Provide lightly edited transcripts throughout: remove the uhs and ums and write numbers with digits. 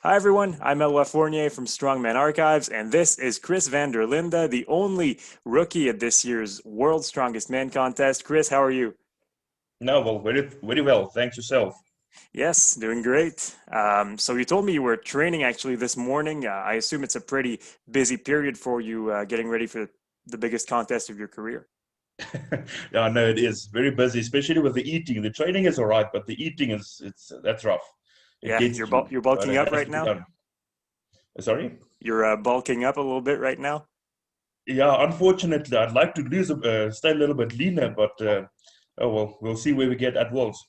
Hi everyone, I'm Elwa Fournier from Strongman Archives, and this is Chris van der Linde, the only rookie at this year's World's Strongest Man contest. Chris, how are you? No, well, very well. Thanks yourself. Yes, doing great. So you told me you were training actually this morning. I assume it's a pretty busy period for you getting ready for the biggest contest of your career. Yeah, no, it is very busy, especially with the eating. The training is all right, but the eating is it's that's rough. It Yeah, gets you're to you, you're but bulking it up has right to be now. done. Sorry? You're bulking up a little bit right now. Yeah, unfortunately, I'd like to stay a little bit leaner, but oh well, we'll see where we get at Worlds.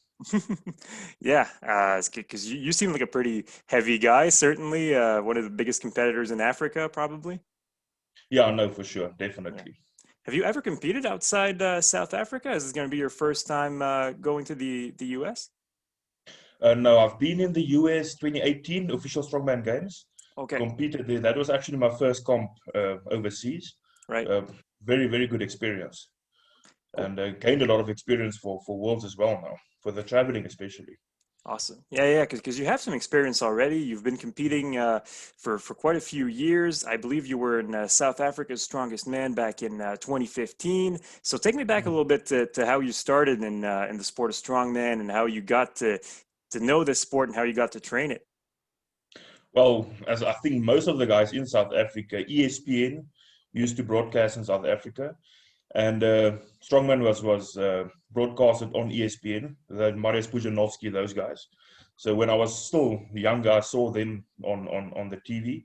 Yeah, because you seem like a pretty heavy guy, certainly one of the biggest competitors in Africa, probably. Yeah, no, for sure, Yeah. definitely. Have you ever competed outside South Africa? Is this going to be your first time going to the US? No, I've been in the US 2018 official strongman games, Okay, competed there. That was actually my first comp overseas. right, Uh, very good experience. cool. And gained a lot of experience for Worlds as well now, for the traveling especially. Awesome. Yeah, because you have some experience already. You've been competing for quite a few years. I believe you were in South Africa's Strongest Man back in 2015. So take me back a Mhm. little bit to how you started in the sport of strongman and how you got to know this sport and how you got to train it. Well, as I think most of the guys in South Africa, ESPN used to broadcast in South Africa, and Strongman was broadcasted on ESPN. The Mariusz Pudzianowski, those guys. So when I was still younger, I saw them on the TV.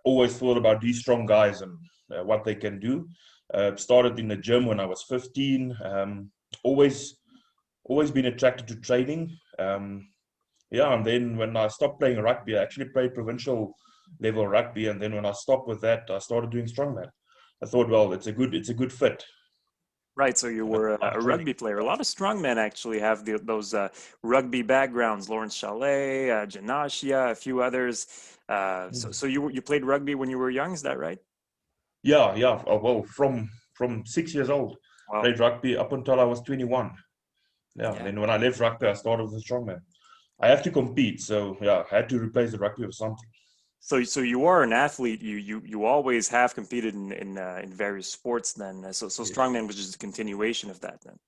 Always thought about these strong guys and what they can do. Started in the gym when I was 15. Always always been attracted to training. Yeah, and then when I stopped playing rugby, I actually played provincial level rugby, and then when I stopped with that, I started doing strongman. I thought, well, it's a good fit, Right, so you and I were like a training. rugby player. A Yeah. lot of strongmen actually have those rugby backgrounds. Lawrence Chalet, Janashia, a few others. So you played rugby when you were young, is that right? Yeah. Oh, well, from 6 years old, Wow. played rugby up until I was 21. Yeah, and Yeah. then when I left rugby, I started with the strongman. I have to compete, so yeah, I had to replace the rugby with something. So you are an athlete. You always have competed in various sports then. So Yes. strongman was just a continuation of that then.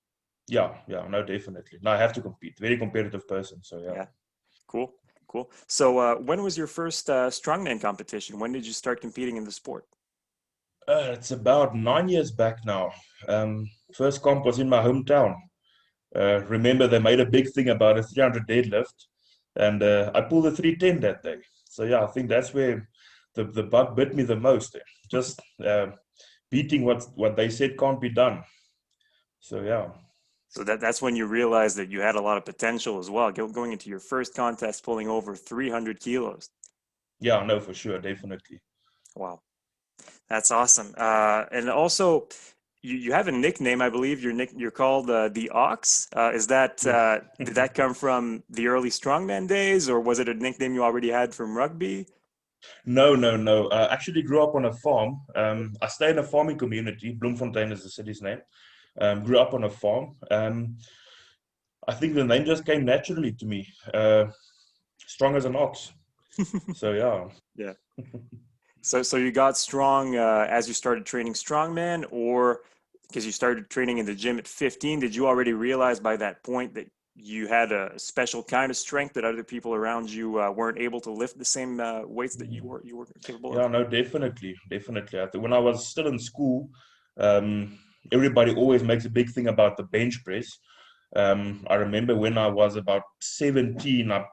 Yeah, no, definitely. No, I have to compete. Very competitive person, so yeah. Yeah. Cool. Cool. So when was your first strongman competition? When did you start competing in the sport? It's about 9 years back now. First comp was in my hometown. Remember, they made a big thing about a 300 deadlift, and I pulled a 310 that day. So yeah, I think that's where the bug bit me the most. Just beating what they said can't be done. So yeah, So that's when you realized that you had a lot of potential as well, going into your first contest, pulling over 300 kilos. yeah, no, for sure, definitely. Wow, that's awesome. And also, you have a nickname, I believe. You're called the Ox. Is that Yes. did that come from the early strongman days, or was it a nickname you already had from rugby? No. Actually grew up on a farm. I stay in a farming community. Bloemfontein is the city's name. Grew up on a farm. I think the name just came naturally to me. Strong as an ox. So yeah. Yeah. So you got strong as you started training strongman, or because you started training in the gym at 15, did you already realize by that point that you had a special kind of strength that other people around you weren't able to lift the same weights that you were capable of? Yeah, no, definitely. When I was still in school, um, everybody always makes a big thing about the bench press. I remember when I was about 17, I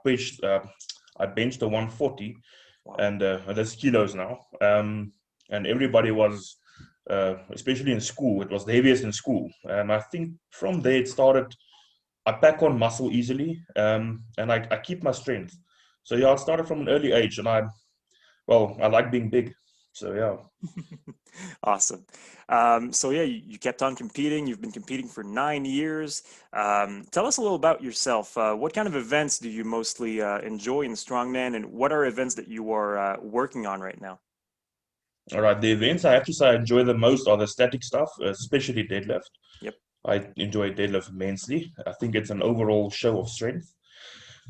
benched a 140, Wow. and that's kilos now. And everybody was, especially in school, it was the heaviest in school. And I think from there it started. I pack on muscle easily, and I keep my strength. So yeah, it started from an early age, and I like being big. So yeah. Awesome. So yeah, you kept on competing. You've been competing for 9 years. Tell us a little about yourself. What kind of events do you mostly enjoy in strongman, and what are events that you are working on right now? All right. The events I have to say I enjoy the most are the static stuff, especially deadlift. Yep. I enjoy deadlift immensely. I think it's an overall show of strength.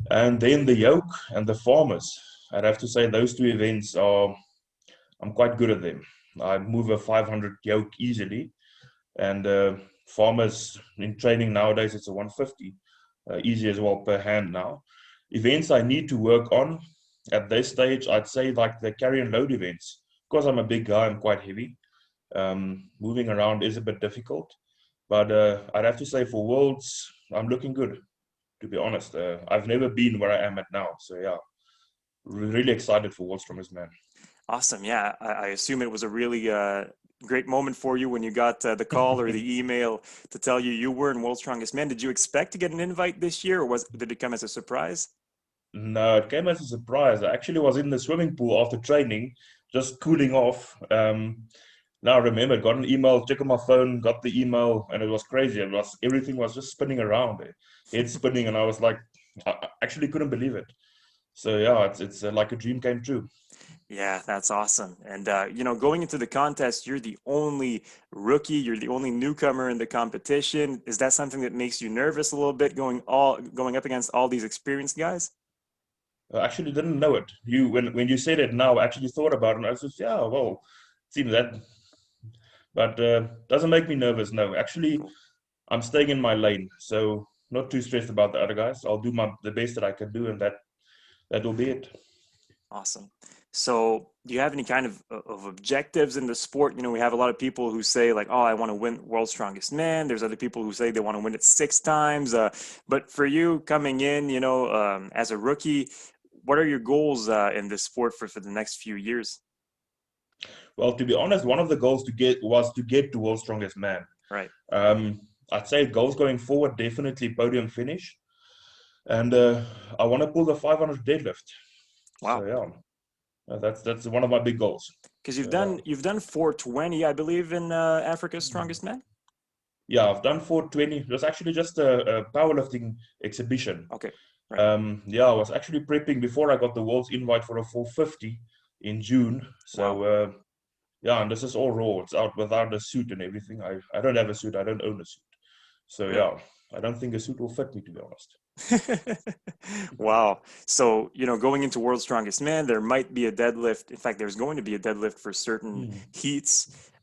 And then the yoke and the farmers. I'd have to say those two events are, I'm quite good at them. I move a 500 yoke easily, and farmers in training nowadays, it's a 150, easy as well per hand now. Events I need to work on at this stage, I'd say like the carry and load events. Because I'm a big guy, I'm quite heavy. Moving around is a bit difficult, but I'd have to say for Worlds, I'm looking good, to be honest. I've never been where I am at now. So yeah, really excited for World's Strongest Man. Awesome. Yeah, I assume it was a really great moment for you when you got the call or the email to tell you you were in World's Strongest Man. Did you expect to get an invite this year, or did it come as a surprise? No, it came as a surprise. I actually was in the swimming pool after training, just cooling off. Now I remember, got an email, check on my phone, got the email, and it was crazy. It was everything was just spinning around, head spinning, and I was like, I actually couldn't believe it. So yeah, it's like a dream came true. Yeah, that's awesome. And going into the contest, you're the only rookie, you're the only newcomer in the competition. Is that something that makes you nervous a little bit going up against all these experienced guys? I actually didn't know it. You when you said it now, I actually thought about it, and I was just, yeah, well, seems that, but doesn't make me nervous. No, actually, Cool. I'm staying in my lane, so not too stressed about the other guys. I'll do the best that I can do, and that will be it. Awesome. So, do you have any kind of objectives in the sport? We have a lot of people who say like, "Oh, I want to win World's Strongest Man." There's other people who say they want to win it 6 times. But for you coming in, as a rookie, what are your goals in this sport for the next few years? Well, to be honest, one of the goals was to get to World's Strongest Man. Right. Um, I'd say goals going forward, definitely podium finish, and I want to pull the 500 deadlift. So Wow. yeah, that's one of my big goals. Because you've So yeah. done 420, I believe, in Africa's Strongest Man. Yeah, I've done 420. It was actually just a powerlifting exhibition. Okay. Right. Yeah, I was actually prepping before I got the world's invite for a 450 in June. Wow. So yeah, and this is all raw. It's out without a suit and everything. I don't have a suit. I don't own a suit. So Yeah. yeah, I don't think a suit will fit me, to be honest. Wow. So, going into World's Strongest Man, there might be a deadlift. In fact, there's going to be a deadlift for certain Hmm. heats.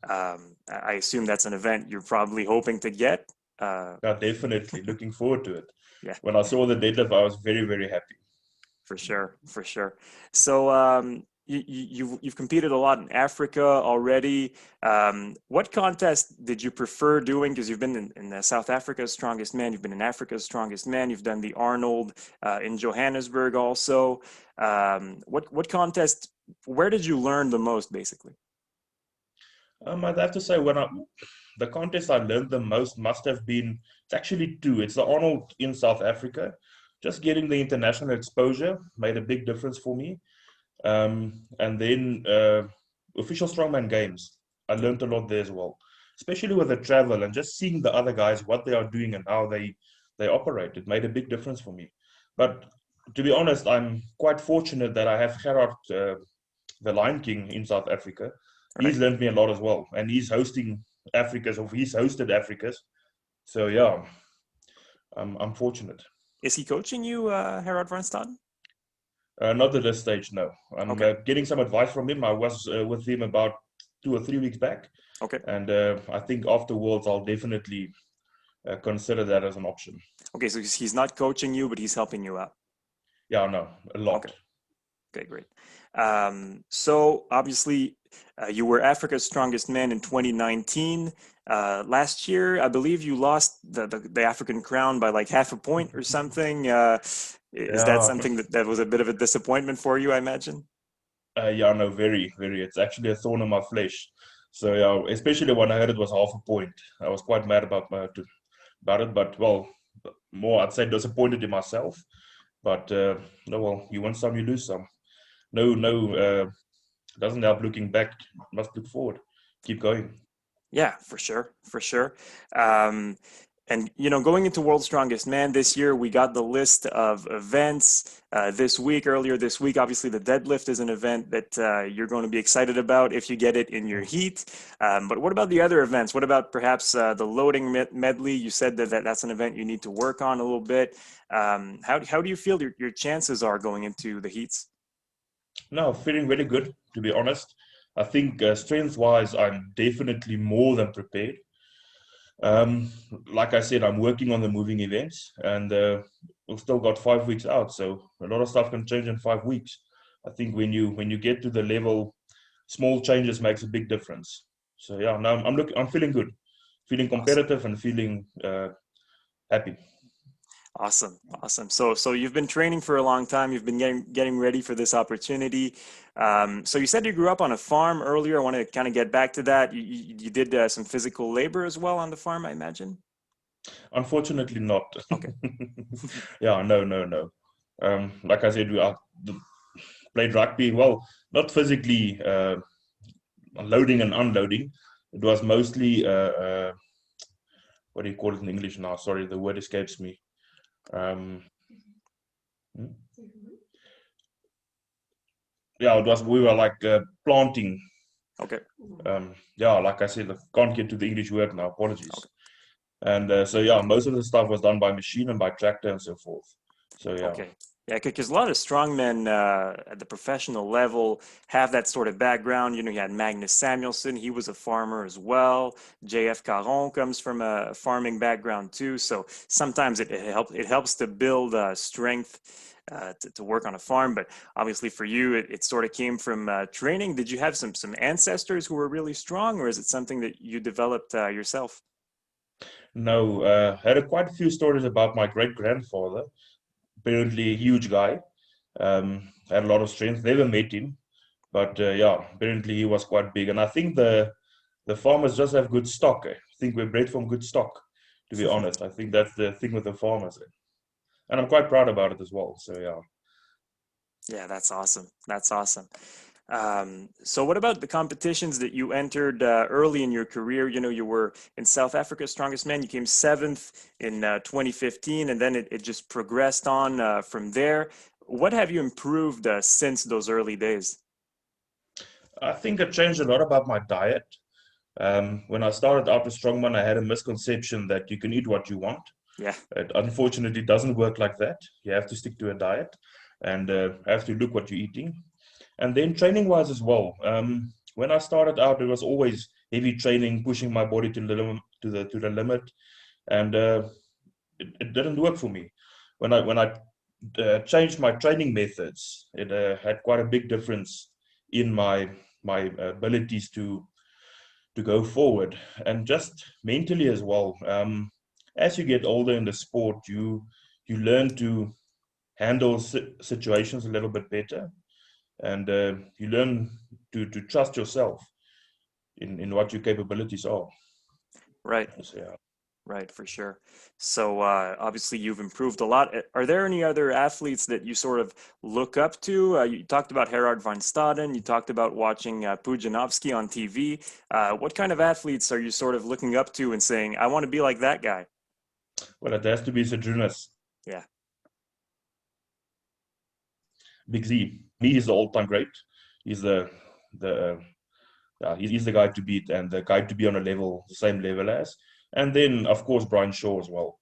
I assume that's an event you're probably hoping to get. Uh, Yeah, definitely. Looking forward to it. yeah, When I saw the deadlift, I was very, very happy. for sure, for sure. So, you've competed a lot in Africa already. What contest did you prefer doing? Because you've been in South Africa's Strongest Man, you've been in Africa's Strongest Man, you've done the Arnold in Johannesburg also. What contest? Where did you learn the most, basically? I'd have to say the contest I learned the most must have been, it's actually two. It's the Arnold in South Africa. Just getting the international exposure made a big difference for me. And then official strongman games, I learned a lot there as well, especially with the travel and just seeing the other guys, what they are doing and how they operate. It made a big difference for me. But to be honest, I'm quite fortunate that I have Gerard, the Lion King in South Africa. He's Right. learned me a lot as well, and he's hosting Africa's, or he's hosted Africa's. So yeah, I'm fortunate. Is he coaching you, Gerard van Staden? Not at this stage, no. I'm Okay. getting some advice from him. I was with him about 2 or 3 weeks back, Okay. and I think afterwards I'll definitely consider that as an option. Okay. So he's not coaching you, but he's helping you out. Yeah, no, a Okay. lot. Okay, great. So obviously, you were Africa's Strongest Man in 2019. Last year, I believe you lost the African crown by like half a point or something. Is that Yeah, something that was a bit of a disappointment for you, I imagine? yeah, no, very, very. It's actually a thorn in my flesh. So yeah, especially when I heard it was half a point, I was quite mad about it. But well, more I'd say disappointed in myself. But no, well, you win some, you lose some. No, no, doesn't help looking back. Must look forward. Keep going. Yeah, for sure, for sure. Um, and going into World's Strongest Man this year, we got the list of events this week. Earlier this week, obviously, the deadlift is an event that you're going to be excited about if you get it in your heat. But what about the other events? What about perhaps the loading medley? You said that's an event you need to work on a little bit. How do you feel your chances are going into the heats? No, feeling really good, to be honest. I think strength-wise, I'm definitely more than prepared. Um, like I said, I'm working on the moving events, and we've still got 5 weeks out, so a lot of stuff can change in 5 weeks. I think when you get to the level, small changes makes a big difference. So yeah, now I'm feeling good, feeling Awesome. competitive, and feeling happy. Awesome, awesome. So you've been training for a long time. You've been getting ready for this opportunity. So you said you grew up on a farm earlier. I want to kind of get back to that. You did some physical labor as well on the farm, I imagine. Unfortunately, not. Okay. Yeah, no, no, no. Like I said, played rugby. Well, not physically loading and unloading. It was mostly what do you call it in English now? Sorry, the word escapes me. Um, hmm? Yeah, it was. We were like planting. Okay. Yeah, like I said, I can't get to the English word now. Apologies. Okay. And so yeah, most of the stuff was done by machine and by tractor and so forth. So yeah. Okay. Yeah, because a lot of strongmen at the professional level have that sort of background. You had Magnus Samuelson, he was a farmer as well. JF Caron comes from a farming background too. So sometimes it helps to build strength to work on a farm. But obviously for you, it sort of came from training. Did you have some ancestors who were really strong, or is it something that you developed yourself? No, had quite a few stories about my great grandfather. Apparently, a huge guy. Had a lot of strength. Never met him, but yeah, apparently he was quite big. And I think the farmers just have good stock. I think we're bred from good stock. To be honest, I think that's the thing with the farmers, and I'm quite proud about it as well. So yeah. Yeah, that's awesome. That's awesome. So what about the competitions that you entered early in your career? You were in South Africa's Strongest Man. You came seventh in 2015, and then it just progressed on from there. What have you improved since those early days? I think it changed a lot about my diet. When I started out with strongman, I had a misconception that you can eat what you want. Yeah, It unfortunately doesn't work like that. You have to stick to a diet and have to look what you're eating. And then training wise as well. When I started out, it was always heavy training, pushing my body to the limit, and it didn't work for me. When I changed my training methods, it had quite a big difference in my abilities to go forward, and just mentally as well. As you get older in the sport, you learn to handle situations a little bit better, and you learn to trust yourself in what your capabilities are. right. So, yeah. Right, for sure. So obviously you've improved a lot. Are there any other athletes that you sort of look up to? You talked about Gerard van Staden. You talked about watching Pujanovsky on TV. What kind of athletes are you sort of looking up to and saying, I want to be like that guy? Well, it has to be Sedrunas, Yeah. Big Z. Me, he's the all-time great. He's the he's the guy to beat and the guy to be on the same level as. And then, of course, Brian Shaw as well.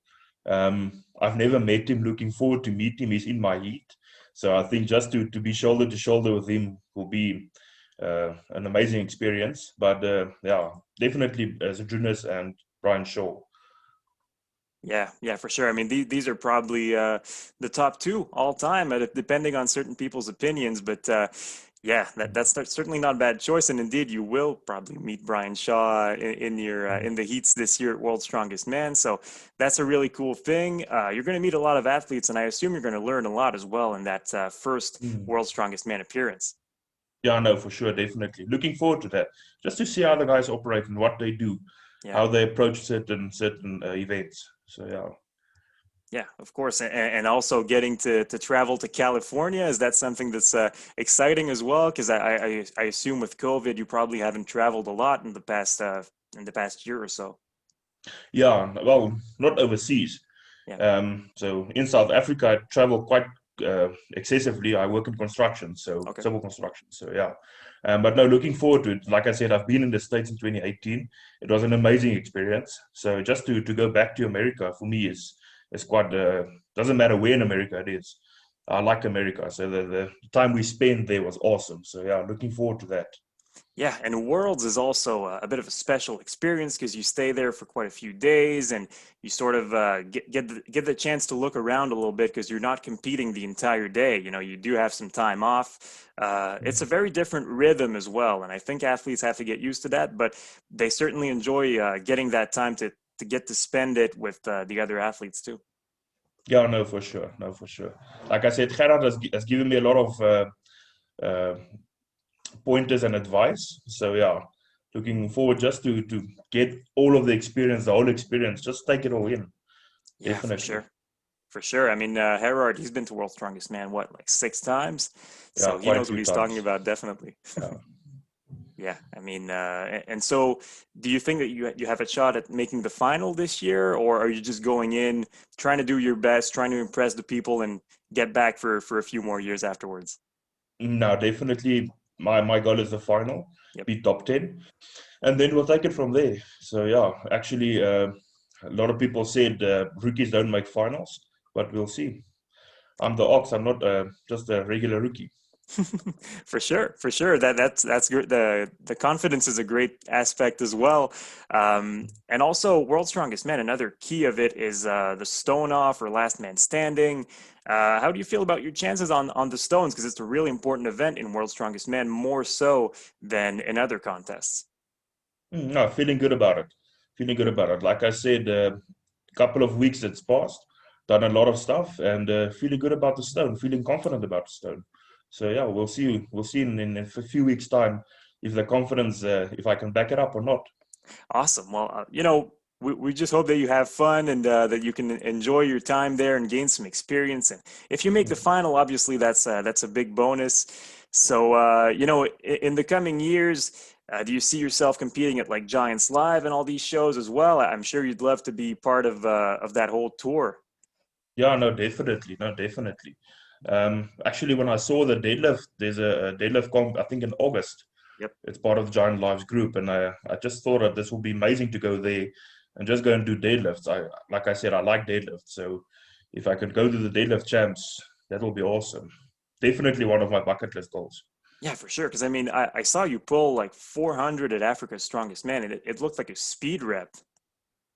I've never met him. Looking forward to meet him. He's in my heat, so I think just to be shoulder to shoulder with him will be an amazing experience. But yeah, definitely Zydrunas and Brian Shaw. Yeah, yeah, for sure. I mean, these are probably the top two all time, depending on certain people's opinions. But yeah, that's certainly not a bad choice. And indeed, you will probably meet Brian Shaw in your Mhm. in the heats this year at World's Strongest Man. So that's a really cool thing. You're going to meet a lot of athletes, and I assume you're going to learn a lot as well in that first Mm. World's Strongest Man appearance. Yeah, no, for sure, definitely. Looking forward to that, just to see how the guys operate and what they do, Yeah. how they approach certain events. So yeah. Yeah, of course, and also getting to travel to California, is that something that's exciting as well? Because I assume with COVID, you probably haven't traveled a lot in the past year or so. Yeah, well, not overseas. Yeah. So in South Africa, I travel quite excessively. I work in construction, so Okay. civil construction. So yeah, but no, looking forward to it. Like I said, I've been in the States in 2018. It was an amazing experience. So just to go back to America for me is quite doesn't matter where in America it is. I like America. So the time we spent there was awesome. So yeah, looking forward to that. Yeah, and Worlds is also a bit of a special experience because you stay there for quite a few days and you sort of get the chance to look around a little bit because you're not competing the entire day. You know, you do have some time off. It's a very different rhythm as well, and I think athletes have to get used to that, but they certainly enjoy getting that time to get to spend it with the other athletes too. Yeah, no, for sure. No, for sure. Like I said, Gerard has given me a lot of uh, pointers and advice. So yeah, looking forward just to get all of the experience, the whole experience, just take it all in. Yeah, for Definitely. sure. For sure. I mean, Gerard, he's been to World's Strongest Man, what, like 6 times? Yeah, So he quite a knows what few he's talking times. about, definitely. Yeah. Yeah, I mean, and so do you think that you have a shot at making the final this year, or are you just going in, trying to do your best, trying to impress the people and get back for a few more years afterwards? No, definitely my goal is the final, Yep. be top 10, and then we'll take it from there. So yeah, actually, a lot of people said rookies don't make finals, but we'll see. I'm the ox. I'm not just a regular rookie. For sure, for sure. That's good. The confidence is a great aspect as well, and also World's Strongest Man. Another key of it is the stone off or last man standing. How do you feel about your chances on the stones? Because it's a really important event in World's Strongest Man, more so than in other contests. No, feeling good about it. Feeling good about it. Like I said, a couple of weeks that's passed, done a lot of stuff, and feeling good about the stone. Feeling confident about the stone. So yeah, we'll see. We'll see in a few weeks' time if the confidence, if I can back it up or not. Awesome. Well, we just hope that you have fun and that you can enjoy your time there and gain some experience. And if you make the final, obviously that's a big bonus. So, in the coming years, do you see yourself competing at like Giants Live and all these shows as well? I'm sure you'd love to be part of that whole tour. Yeah, no, definitely, no, definitely. Actually, when I saw the deadlift, there's a deadlift comp, I think in August. Yep. It's part of the Giant Lives group, and I just thought that this would be amazing to go there and just go and do deadlifts. Like I said, I like deadlifts, so if I could go to the deadlift champs, that will be awesome. Definitely one of my bucket list goals. Yeah, for sure. Because I mean, I saw you pull like 400 at Africa's Strongest Man, and it looked like a speed rep.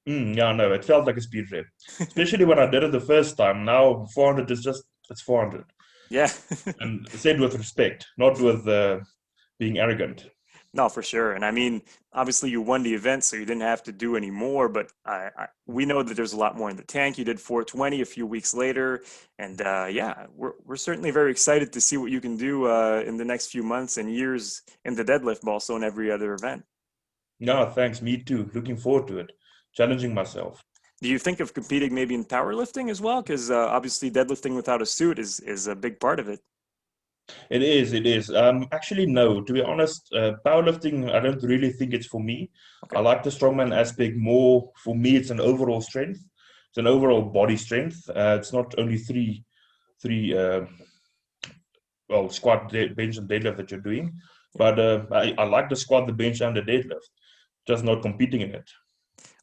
Yeah, no, it felt like a speed rep, especially when I did it the first time. Now 400 is just it's 400, Yeah. and said with respect, not with being arrogant. No, for sure. And I mean, obviously you won the event, so you didn't have to do any more, but we know that there's a lot more in the tank. You did 420 a few weeks later. And yeah, we're certainly very excited to see what you can do in the next few months and years in the deadlift, but also in every other event. No, thanks. Me too. Looking forward to it. Challenging myself. Do you think of competing maybe in powerlifting as well? Because obviously deadlifting without a suit is a big part of it. It is. It is. Actually, no. To be honest, powerlifting, I don't really think it's for me. I Okay. like the strongman aspect more. For me, it's an overall strength. It's an overall body strength. It's not only three well, squat, bench, and deadlift that you're doing, Yeah. but I like the squat, the bench, and the deadlift. Just not competing in it.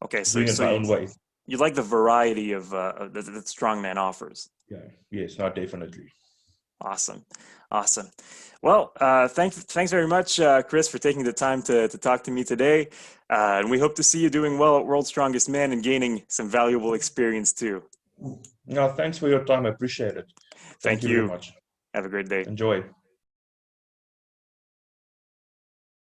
Okay. So Doing it so my own way. you like the variety of that strongman offers. Yeah. Yes. Not definitely. Awesome. Awesome. Well, thanks very much, Chris, for taking the time to talk to me today. And we hope to see you doing well at World's Strongest Man and gaining some valuable experience too. No, thanks for your time. I appreciate it. Thank Thank you very you. much. Have a great day. Enjoy.